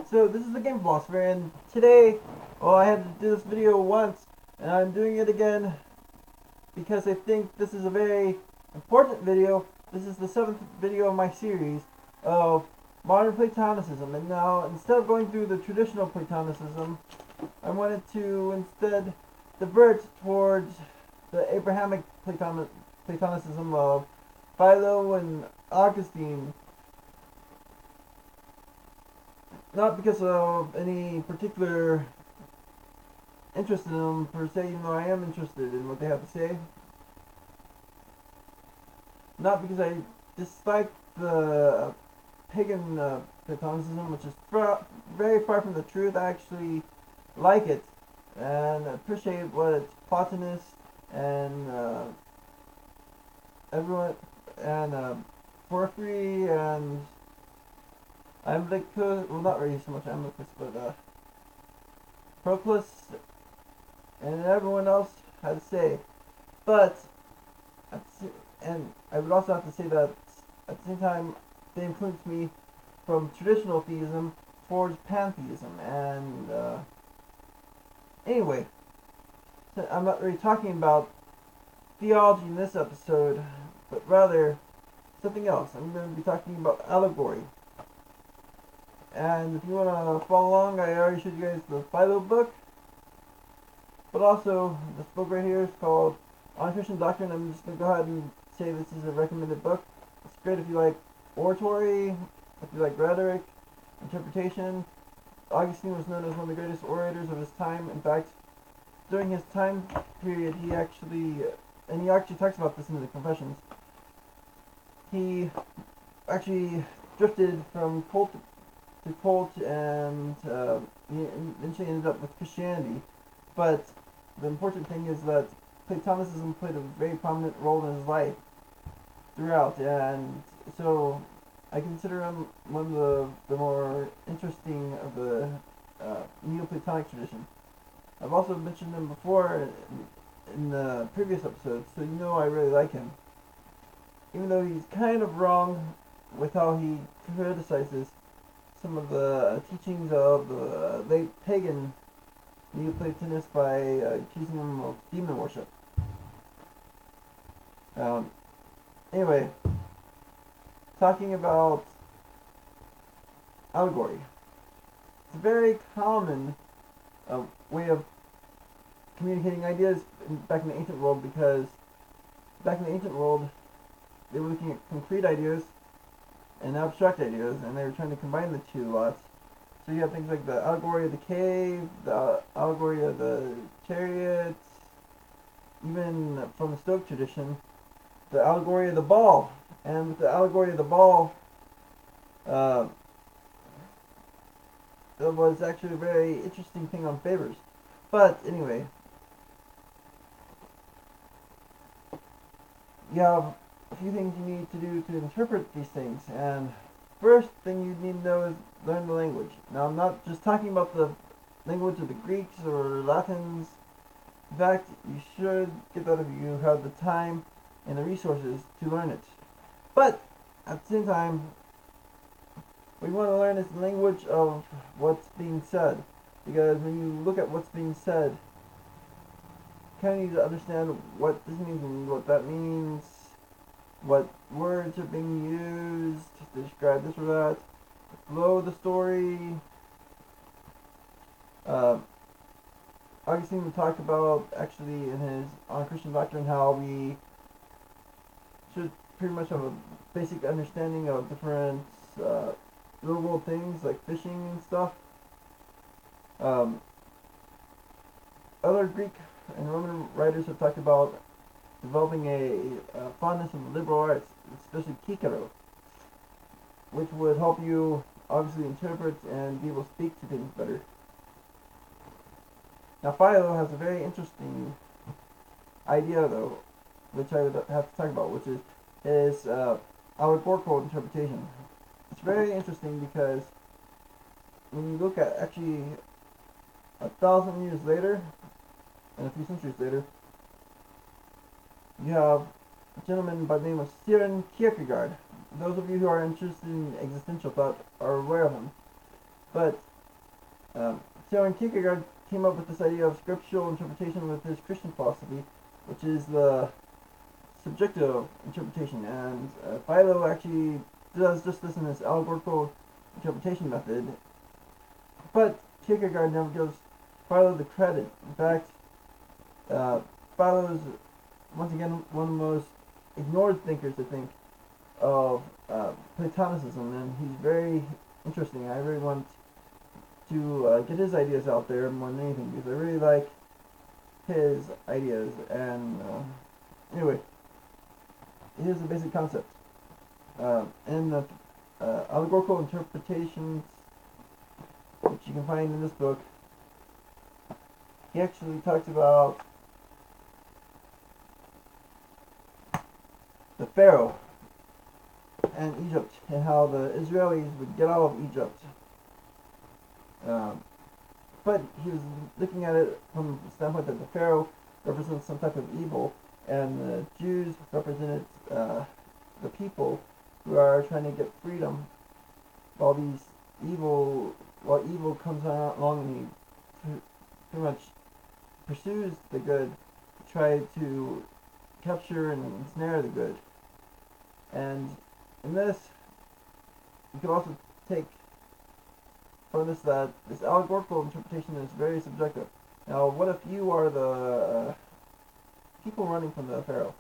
So this is the Game Philosopher, and today, well, I had to do this video once, and I'm doing it again because I think this is a very important video. This is the 7th video of my series of modern Platonicism, and now, instead of going through the traditional Platonicism, I wanted to instead divert towards the Abrahamic Platonism of Philo and Augustine. Not because of any particular interest in them per se, even though I am interested in what they have to say. Not because I dislike the pagan Platonicism, which is very far from the truth. I actually like it and appreciate what it's Platonist and everyone and Porphyry and Amicus, well, not really so much Amicus, but Proclus and everyone else had to say. But, and I would also have to say that at the same time, they influenced me from traditional theism towards pantheism. And anyway, I'm not really talking about theology in this episode, but rather something else. I'm going to be talking about allegory. And if you want to follow along, I already showed you guys the Philo book. But also, this book right here is called On Christian Doctrine. I'm just going to go ahead and say this is a recommended book. It's great if you like oratory, if you like rhetoric, interpretation. Augustine was known as one of the greatest orators of his time. In fact, during his time period, he actually talks about this in the Confessions, he actually drifted from cult to cult, and he eventually ended up with Christianity. But the important thing is that Platonism played a very prominent role in his life throughout, and so I consider him one of the more interesting of the Neoplatonic tradition. I've also mentioned him before in the previous episodes, so you know I really like him. Even though he's kind of wrong with how he criticizes some of the teachings of the late pagan Neoplatonists by accusing them of demon worship. Anyway, talking about allegory. It's a very common way of communicating ideas back in the ancient world, because back in the ancient world they were looking at concrete ideas and abstract ideas, and they were trying to combine the two lots. So you have things like the allegory of the cave, the allegory of the chariots, even from the Stoic tradition, the allegory of the ball. And with the allegory of the ball, it was actually a very interesting thing on favors. But anyway, you have a few things you need to do to interpret these things, and first thing you need to know is learn the language. Now, I'm not just talking about the language of the Greeks or Latins. In fact, you should get that if you have the time and the resources to learn it. But at the same time, what you want to learn is the language of what's being said, because when you look at what's being said, you kind of need to understand what this means and what that means, what words are being used to describe this or that, the flow of the story. Augustine talked about, actually, in his On Christian Doctrine, how we should pretty much have a basic understanding of different real world things like fishing and stuff. Other Greek and Roman writers have talked about developing a fondness of liberal arts, especially Kikero, which would help you obviously interpret and be able to speak to things better. Now, Philo has a very interesting idea, though, which I would have to talk about, which is his allegorical interpretation. It's very interesting because when you look at actually 1,000 years later and a few centuries later, you have a gentleman by the name of Søren Kierkegaard. Those of you who are interested in existential thought are aware of him. But So when Kierkegaard came up with this idea of scriptural interpretation with his Christian philosophy, which is the subjective interpretation, and Philo actually does just this in his allegorical interpretation method, but Kierkegaard never gives Philo the credit. In fact, Philo is once again one of the most ignored thinkers, I think, of Platonism, and he's very interesting. I really want to get his ideas out there more than anything, because I really like his ideas. And anyway, here's the basic concept. In the allegorical interpretations, which you can find in this book, he actually talks about the Pharaoh and Egypt, and how the Israelis would get out of Egypt. But he was looking at it from the standpoint that the Pharaoh represents some type of evil, and the Jews represented the people who are trying to get freedom, while evil comes along and he pretty much pursues the good to try to capture and ensnare the good. And in this, you can also take from this that this allegorical interpretation is very subjective. Now, what if you are the people running from the Pharaoh,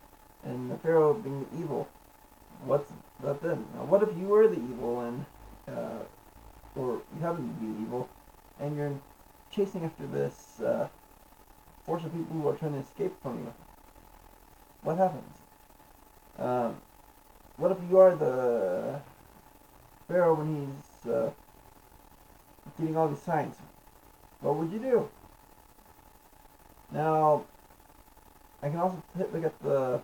and the Pharaoh being the evil? What's that then? Now, what if you were the evil, and or you happen to be evil, and you're chasing after this force of people who are trying to escape from you? What happens? What if you are the Pharaoh when he's getting all these signs? What would you do? Now, I can also look at the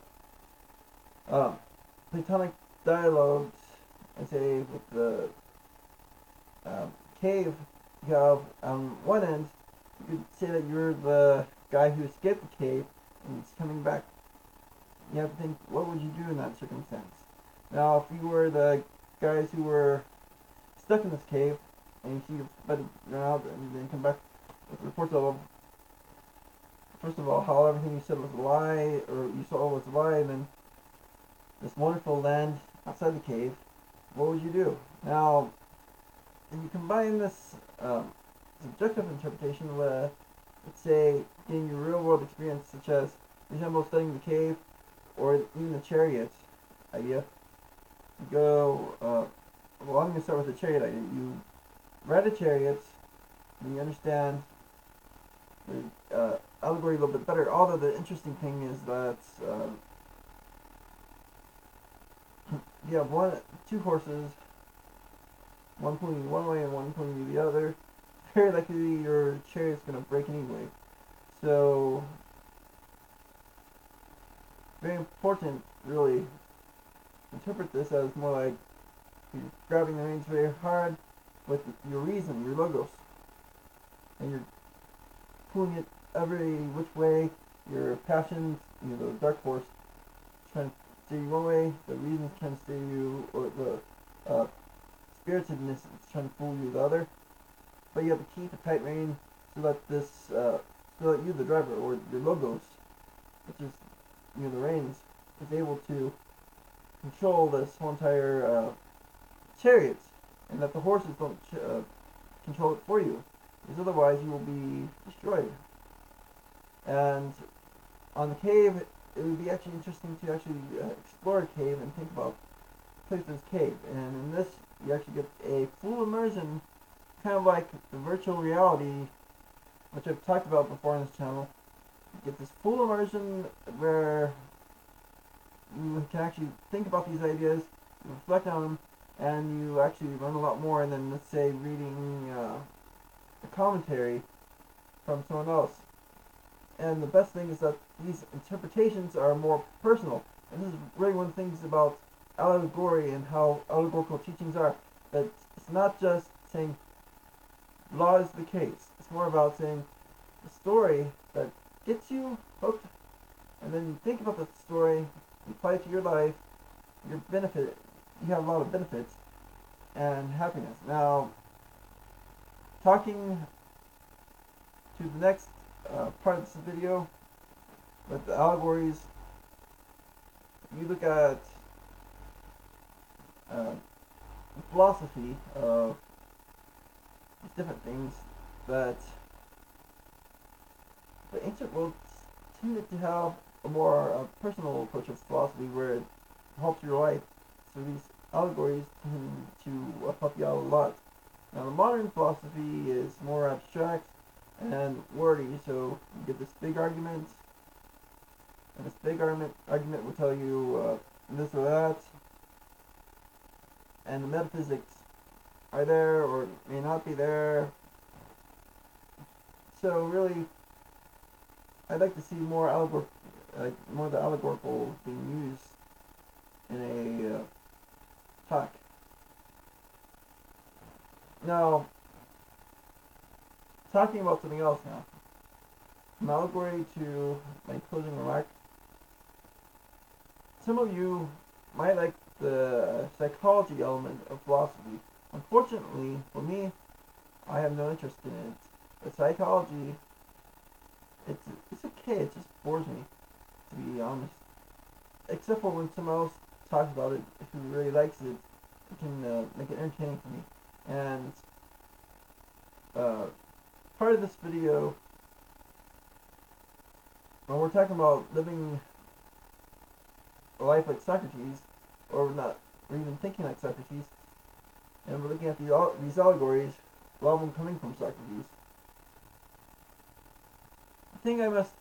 Platonic dialogues and say with the cave, you have on one end, you could say that you're the guy who escaped the cave and is coming back. You have to think, what would you do in that circumstance? Now, if you were the guys who were stuck in this cave, and you see your buddy run out and then come back with reports of, first of all, how everything you said was a lie, or you saw was a lie, and then this wonderful land outside the cave, what would you do? Now, if you combine this subjective interpretation with, let's say, getting your real-world experience, such as, for example, studying the cave, or even the chariot idea, you go, well, I'm going to start with the chariot idea. You ride a chariot, and you understand the allegory a little bit better, although the interesting thing is that you have two horses, one pulling you one way and one pulling you the other. Very likely your chariot's going to break anyway. So, very important, really, interpret this as more like you're grabbing the reins very hard with your reason, your logos, and you're pulling it every which way. Your passions, the dark force, trying to steer you one way, the reason's trying to steer you, or the spiritedness is trying to pull you the other. But you have to keep a tight rein so that so that you, the driver, or your logos, which is the reins, is able to control this whole entire chariot, and that the horses don't control it for you, because otherwise you will be destroyed. And on the cave, it would be actually interesting to actually explore a cave and think about Plato's cave. And in this, you actually get a full immersion, kind of like the virtual reality, which I've talked about before on this channel. You get this full immersion where you can actually think about these ideas, reflect on them, and you actually learn a lot more than, let's say, reading a commentary from someone else. And the best thing is that these interpretations are more personal. And this is really one of the things about allegory and how allegorical teachings are. That it's not just saying law is the case. It's more about saying the story that gets you hooked, and then you think about the story, you apply it to your life, you have a lot of benefits and happiness. Now, talking to the next part of this video with the allegories. You look at philosophy of these different things that the ancient world tended to have a more personal approach of philosophy where it helps your life. So these allegories tend to help you out a lot. Now the modern philosophy is more abstract and wordy, so you get this big argument, and this big argument will tell you this or that, and the metaphysics are there or may not be there. So really, I'd like to see more more of the allegorical being used in a talk. Now, talking about something else now. From allegory to my closing remark. Some of you might like the psychology element of philosophy. Unfortunately, for me, I have no interest in it. The psychology, it's okay, it just bores me, to be honest. Except for when someone else talks about it, who really likes it, it can make it entertaining for me. And part of this video, when we're talking about living a life like Socrates, or even thinking like Socrates, and we're looking at these allegories, a lot of them coming from Socrates. The thing I must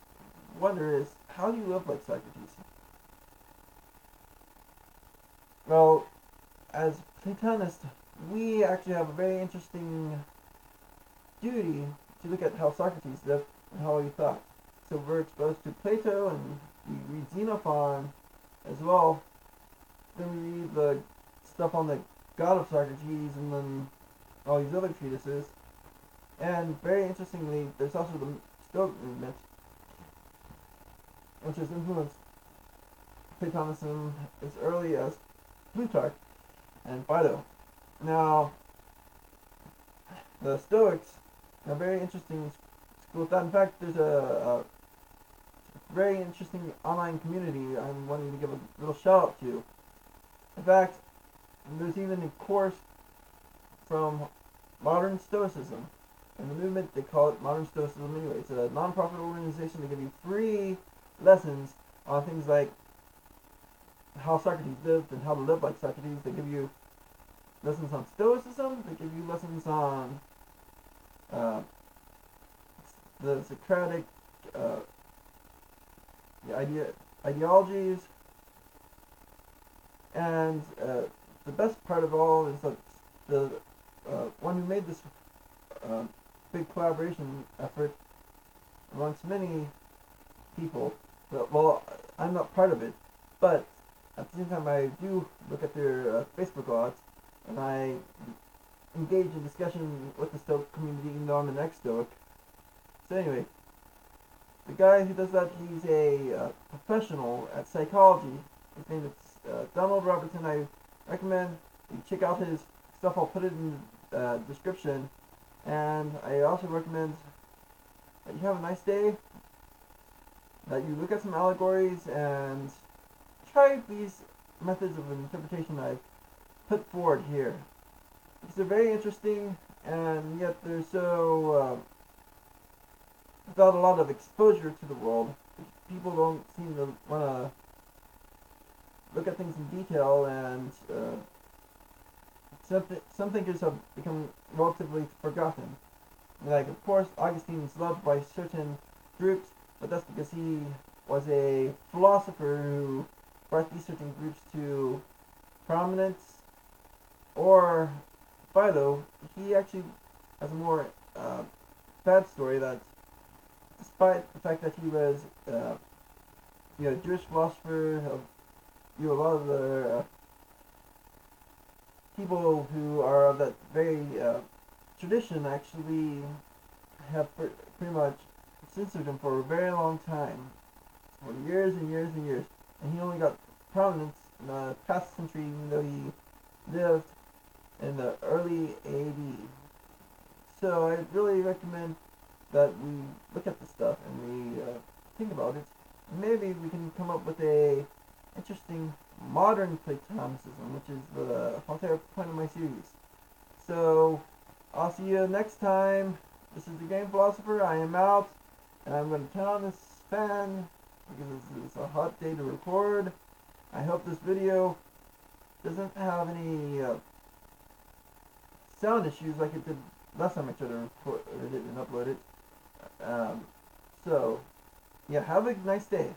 wonder is, how do you live like Socrates? Well, as Platonists, we actually have a very interesting duty to look at how Socrates lived and how he thought. So we're exposed to Plato, and we read Xenophon as well. Then we read the stuff on the God of Socrates, and then all these other treatises. And very interestingly, there's also the Stoic movement, which has influenced Platonism as early as Plutarch and Philo. Now, the Stoics are very interesting school of thought. In fact, there's a very interesting online community I'm wanting to give a little shout out to. In fact, there's even a course from Modern Stoicism. In the movement, they call it Modern Stoicism anyway. It's a non-profit organization. They give you free lessons on things like how Socrates lived and how to live like Socrates. They give you lessons on Stoicism. They give you lessons on the Socratic ideologies. And the best part of all is that the one who made this big collaboration effort amongst many people. Well, I'm not part of it, but at the same time I do look at their Facebook logs, and I engage in discussion with the Stoic community, even though I'm an ex-Stoic. So anyway, the guy who does that, he's a professional at psychology. His name is Donald Robertson. I recommend you check out his stuff. I'll put it in the description. And I also recommend that you have a nice day, that you look at some allegories and try these methods of interpretation I've put forward here. Because they're very interesting, and yet they're so without a lot of exposure to the world. People don't seem to want to look at things in detail, and some thinkers have become relatively forgotten. Like, of course, Augustine is loved by certain groups, but that's because he was a philosopher who brought these certain groups to prominence. Or Philo, he actually has a more sad story that, despite the fact that he was a Jewish philosopher, a lot of the people who are of that very tradition actually have pretty much censored him for a very long time, for years and years and years, and he only got prominence in the past century, even though he lived in the early AD. So I really recommend that we look at the stuff and we think about it. Maybe we can come up with a interesting modern Platonism, which is the entire point of my series. So, I'll see you next time. This is the Game Philosopher. I am out, and I'm going to turn on this fan because it's a hot day to record. I hope this video doesn't have any sound issues like it did last time I tried to record it and upload it. So, yeah, have a nice day.